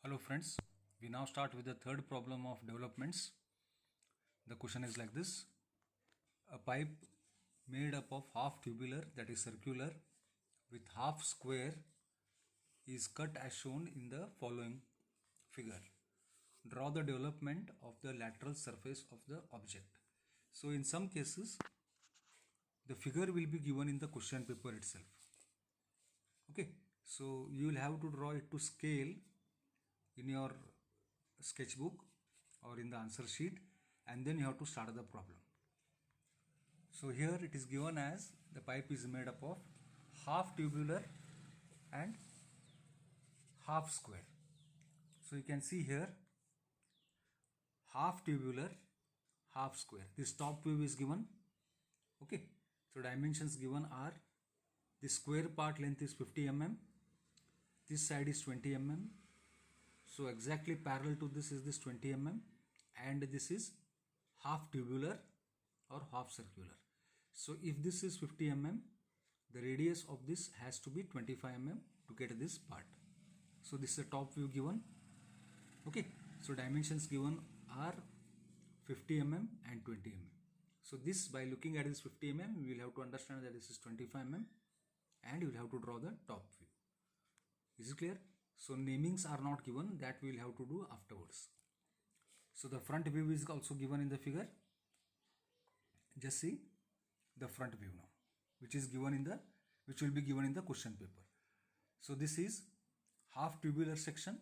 Hello friends, we now start with the third problem of developments. The question is like this. A pipe made up of half tubular, that is circular, with half square is cut as shown in the following figure. Draw the development of the lateral surface of the object. So in some cases, the figure will be given in the question paper itself. Okay, so you will have to draw it to scale in your sketchbook or in the answer sheet, and then you have to start the problem. So here it is given as the pipe is made up of half tubular and half square. So you can see here half tubular, half square. This top view is given. Okay, so dimensions given are the square part length is 50 mm, this side is 20 mm. So exactly parallel to this is this 20 mm, and this is half tubular or half circular. So if this is 50 mm, the radius of this has to be 25 mm to get this part. So this is the top view given. Okay, so dimensions given are 50 mm and 20 mm. So this, by looking at this 50 mm, we will have to understand that this is 25 mm, and you will have to draw the top view. Is it clear? So namings are not given, that we will have to do afterwards. So the front view is also given in the figure. Just see the front view now, which will be given in the question paper. So this is half tubular section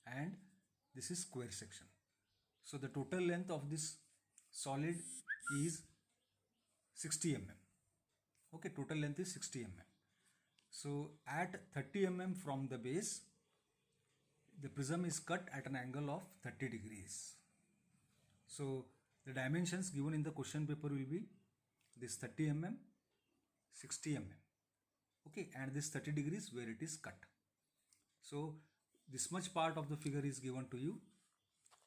and this is square section. So the total length of this solid is 60 mm. Okay, total length is 60 mm. So at 30 mm from the base, the prism is cut at an angle of 30 degrees. So the dimensions given in the question paper will be this 30 mm, 60 mm. Okay, and this 30 degrees where it is cut. So this much part of the figure is given to you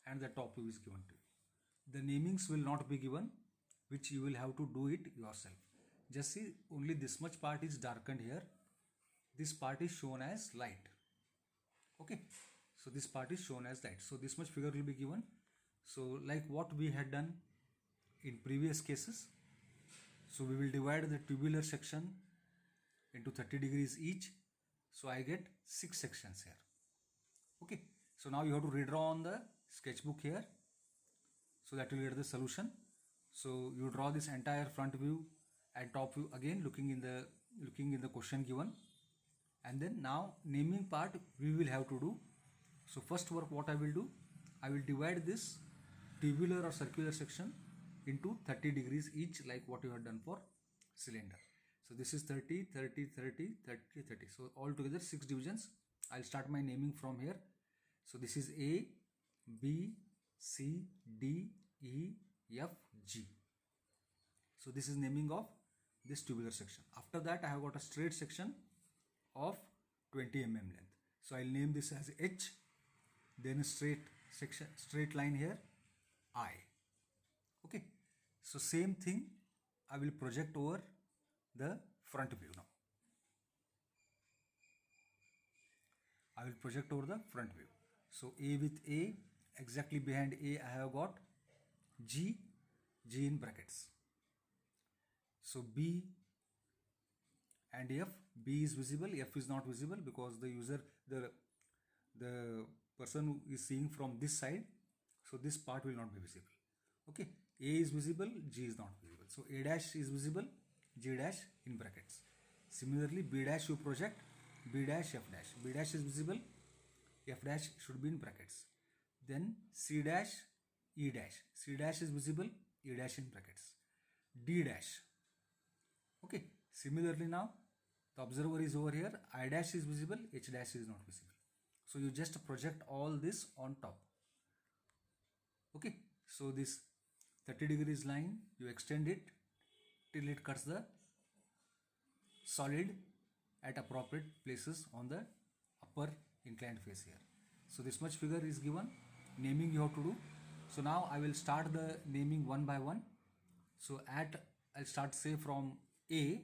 and the top view is given to you. The namings will not be given, which you will have to do it yourself. Just see, only this much part is darkened here. This part is shown as light. Okay, so this part is shown as light. So this much figure will be given. So like what we had done in previous cases, so we will divide the tubular section into 30 degrees each. So I get 6 sections here. Okay, so now you have to redraw on the sketchbook here, so that you will get the solution. So you draw this entire front view and top view again, looking in the question given, and then now naming part we will have to do. So first work what I will do, I will divide this tubular or circular section into 30 degrees each, like what you have done for cylinder. So this is 30, 30, 30, 30, 30. So altogether 6 divisions. I'll start my naming from here. So this is A, B, C, D, E, F, G. So this is naming of this tubular section. After that I have got a straight section of 20 mm length. So I'll name this as H, then a straight line here, I. Okay, so same thing I will project over the front view now. I will project over the front view. So A with A, exactly behind A I have got G in brackets. So B and F, B is visible, F is not visible because the person who is seeing from this side, so this part will not be visible. Okay, A is visible, G is not visible. So A dash is visible, G dash in brackets. Similarly, B dash you project, B dash, F dash. B dash is visible, F dash should be in brackets. Then C dash, E dash. C dash is visible, E dash in brackets. D dash. Okay, similarly now the observer is over here, I dash is visible, H dash is not visible. So you just project all this on top. Okay, so this 30 degrees line, you extend it till it cuts the solid at appropriate places on the upper inclined face here. So this much figure is given, naming you have to do. So now I will start the naming one by one. So I'll start say from A.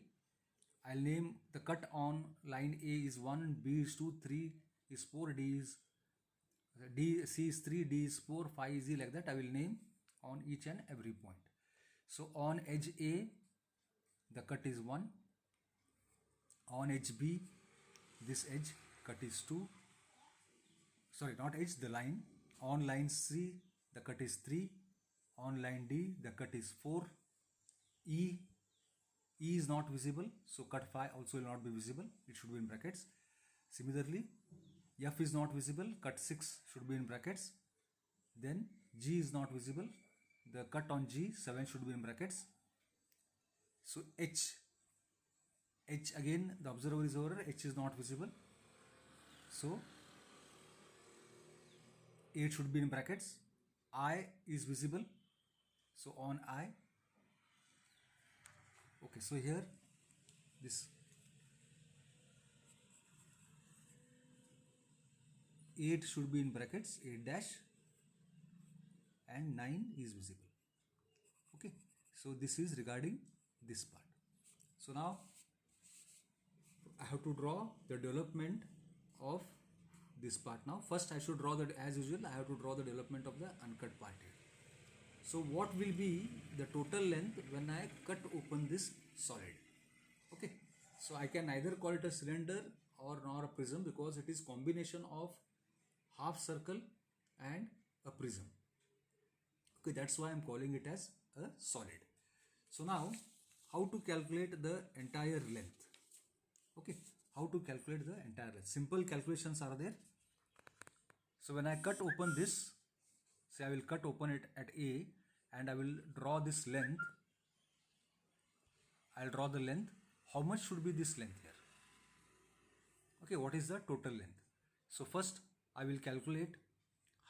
I'll name the cut on line A is 1, B is 2, 3 is 4, D is D, C is 3, D is 4, 5 is like that. I will name on each and every point. So on edge A, the cut is 1. On edge B, this edge cut is 2. Sorry, not edge, the line. On line C, the cut is 3. On line D, the cut is 4. E is not visible, so cut 5 also will not be visible. It should be in brackets. Similarly, F is not visible, cut 6 should be in brackets. Then G is not visible, the cut on G 7 should be in brackets. So H again, the observer is over, H is not visible, so 8 should be in brackets. I is visible, so on I. Okay, so here this 8 should be in brackets, 8 dash, and 9 is visible. Okay, so this is regarding this part. So now I have to draw the development of this part. Now first I should draw that, as usual I have to draw the development of the uncut part here. So what will be the total length when I cut open this solid? Okay, so I can either call it a cylinder or nor a prism, because it is combination of half circle and a prism. Okay, that's why I'm calling it as a solid. So now how to calculate the entire length? Okay, how to calculate the entire length? Simple calculations are there. So when I cut open this, say I will cut open it at A and I will draw this length. I'll draw the length. How much should be this length here? Okay, what is the total length? So first I will calculate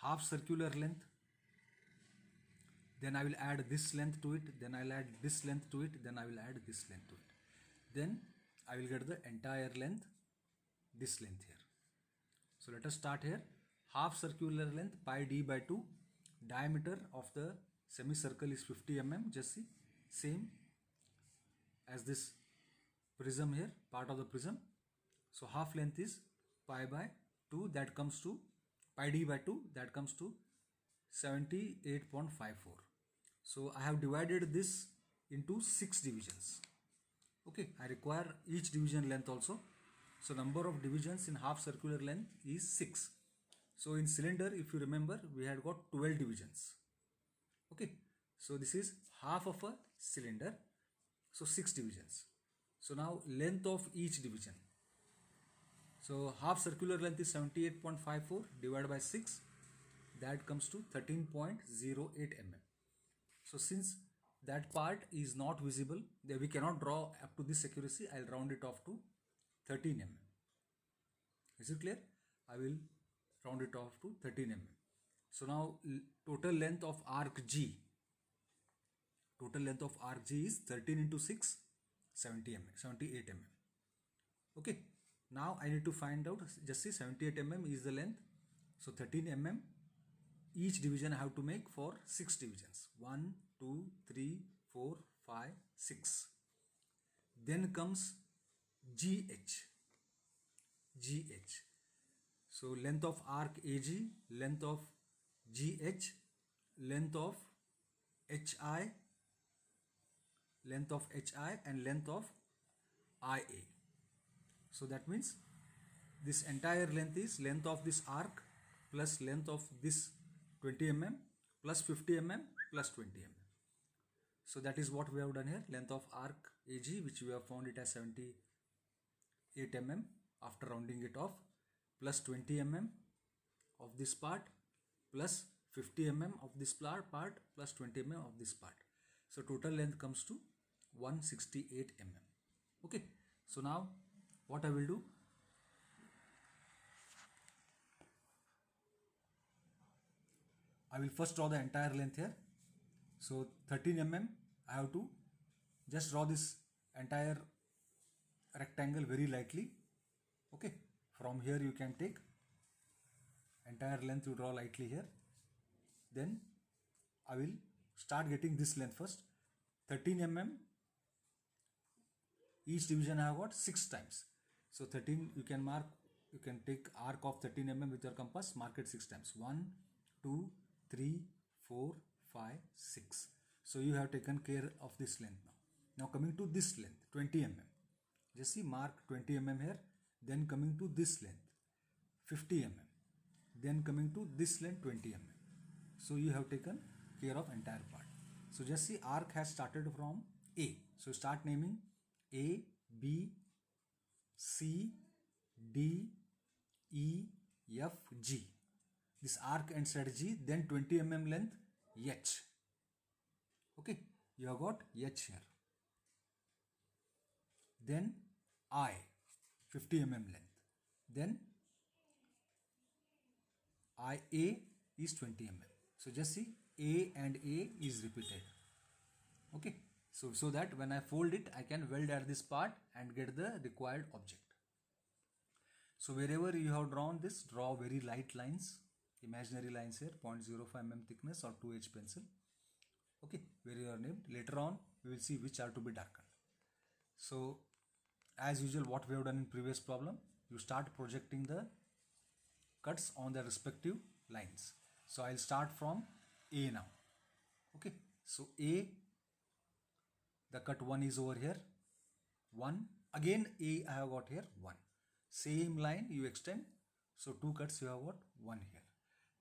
half circular length. Then I will add this length to it. Then I'll add this length to it. Then I will add this length to it. Then I will get the entire length, this length here. So let us start here. Half circular length pi d by 2. Diameter of the semicircle is 50 mm. Just see, same as this prism here, part of the prism. So half length is pi by 2, that comes to pi d by 2, that comes to 78.54. So I have divided this into 6 divisions. Okay, I require each division length also. So number of divisions in half circular length is 6. So in cylinder, if you remember, we had got 12 divisions. Okay, so this is half of a cylinder, so 6 divisions. So now length of each division. So half circular length is 78.54 divided by 6, that comes to 13.08 mm. So since that part is not visible, we cannot draw up to this accuracy, I'll round it off to 13 mm. Is it clear? I will round it off to 13 mm. So now total length of arc G. Total length of arc G is 13 into 6, 70 mm, 78 mm. Okay. Now I need to find out, just see 78 mm is the length. So 13 mm. Each division I have to make for 6 divisions. 1, 2, 3, 4, 5, 6. Then comes GH. GH. So length of arc AG, length of GH, length of HI, and length of IA. So that means this entire length is length of this arc plus length of this 20 mm plus 50 mm plus 20 mm. So that is what we have done here. Length of arc AG, which we have found it as 78 mm after rounding it off, plus 20 mm of this part plus 50 mm of this part plus 20 mm of this part. So total length comes to 168 mm. Okay. So now what I will do, I will first draw the entire length here. So 13 mm, I have to just draw this entire rectangle very lightly. Okay, from here you can take entire length, you draw lightly here. Then I will start getting this length first. 13 mm, each division I have got 6 times. So 13 you can mark you can take arc of 13 mm with your compass, mark it 6 times. 1, 2, 3, 4, 5, 6. So you have taken care of this length now. Now coming to this length, 20 mm. Just see, mark 20 mm here. Then coming to this length, 50 mm. Then coming to this length, 20 mm. So you have taken care of entire part. So just see, arc has started from A. So start naming A, B, C, D, E, F, G. This arc ends at G. Then 20 mm length, H. Okay, you have got H here. Then I, 50 mm length. Then IA is 20 mm. So just see, A and A is repeated. Okay, so that when I fold it, I can weld at this part and get the required object. So wherever you have drawn this, draw very light lines, imaginary lines here, 0.05 mm thickness or 2H pencil. Okay, where you are named. Later on, we will see which are to be darkened. So as usual, what we have done in previous problem, you start projecting the cuts on the respective lines. So I'll start from A now. Okay, so A, the cut 1 is over here, 1. Again A I have got here 1. Same line you extend, so 2 cuts you have got 1 here.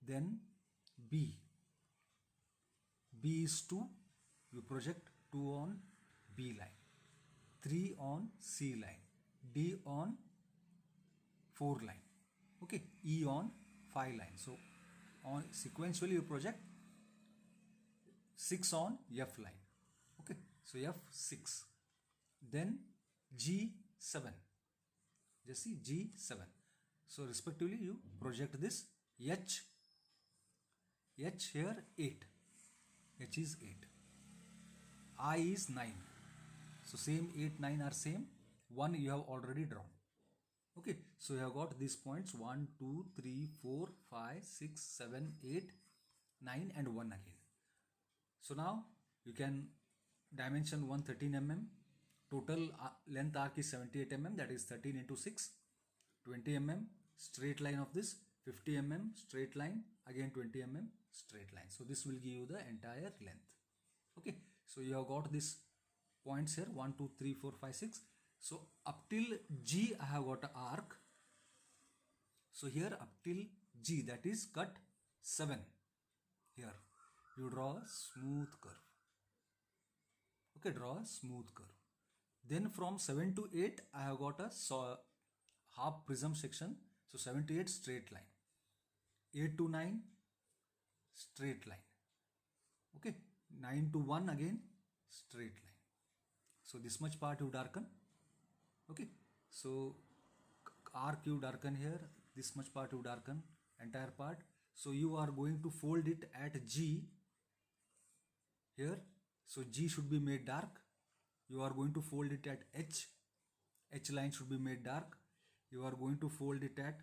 Then B, B is 2, you project 2 on B line, 3 on C line, D on 4 line, okay, E on 5 line. So on sequentially you project 6 on F line. Okay, so F6. Then G7. Just see, G7. So respectively you project this H here 8. H is 8. I is 9. So same 8, 9 are same. 1 you have already drawn. Okay, so you have got these points 1, 2, 3, 4, 5, 6, 7, 8, 9 and 1 again. So now you can dimension 113 mm. Total length arc is 78 mm, that is 13 into 6. 20 mm straight line of this, 50 mm straight line, again 20 mm straight line. So this will give you the entire length. Okay, so you have got these points here 1, 2, 3, 4, 5, 6. So up till G I have got an arc. So here up till G, that is cut 7. Here you draw a smooth curve. Okay, draw a smooth curve. Then from 7 to 8 I have got a half prism section. So 7 to 8 straight line, 8 to 9 straight line, okay, 9 to 1 again straight line. So this much part you darken. Okay, so arc you darken here, this much part you darken, entire part. So you are going to fold it at G here. So G should be made dark. You are going to fold it at H. H line should be made dark. You are going to fold it at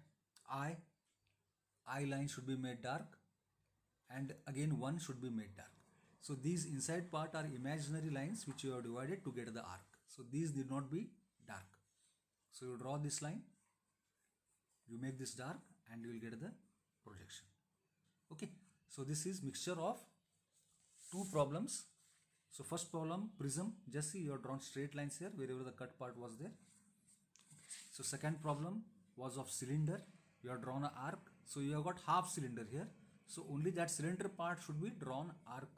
I. I line should be made dark. And again 1 should be made dark. So these inside part are imaginary lines which you have divided to get the arc. So these need not be dark. So you draw this line, you make this dark and you will get the projection. Okay, so this is mixture of 2 problems. So first problem, prism, just see you have drawn straight lines here wherever the cut part was there. So second problem was of cylinder, you have drawn an arc. So you have got half cylinder here. So only that cylinder part should be drawn arc.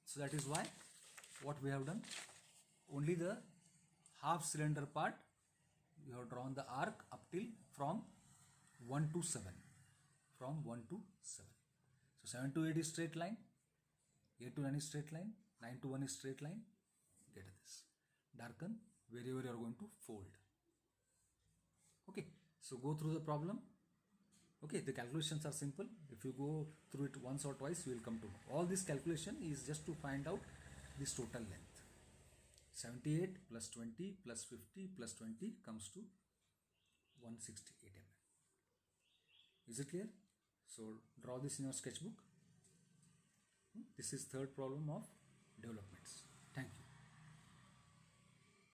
So that is why what we have done, only the half cylinder part you have drawn the arc up till from 1 to 7. From 1 to 7. So 7 to 8 is straight line, 8 to 9 is straight line, 9 to 1 is straight line. Get this. Darken wherever you are going to fold. Okay, so go through the problem. Okay, the calculations are simple. If you go through it once or twice, you will come to know. All this calculation is just to find out this total length. 78 plus 20 plus 50 plus 20 comes to 168 mm. Is it clear? So draw this in your sketchbook. This is third problem of developments. Thank you.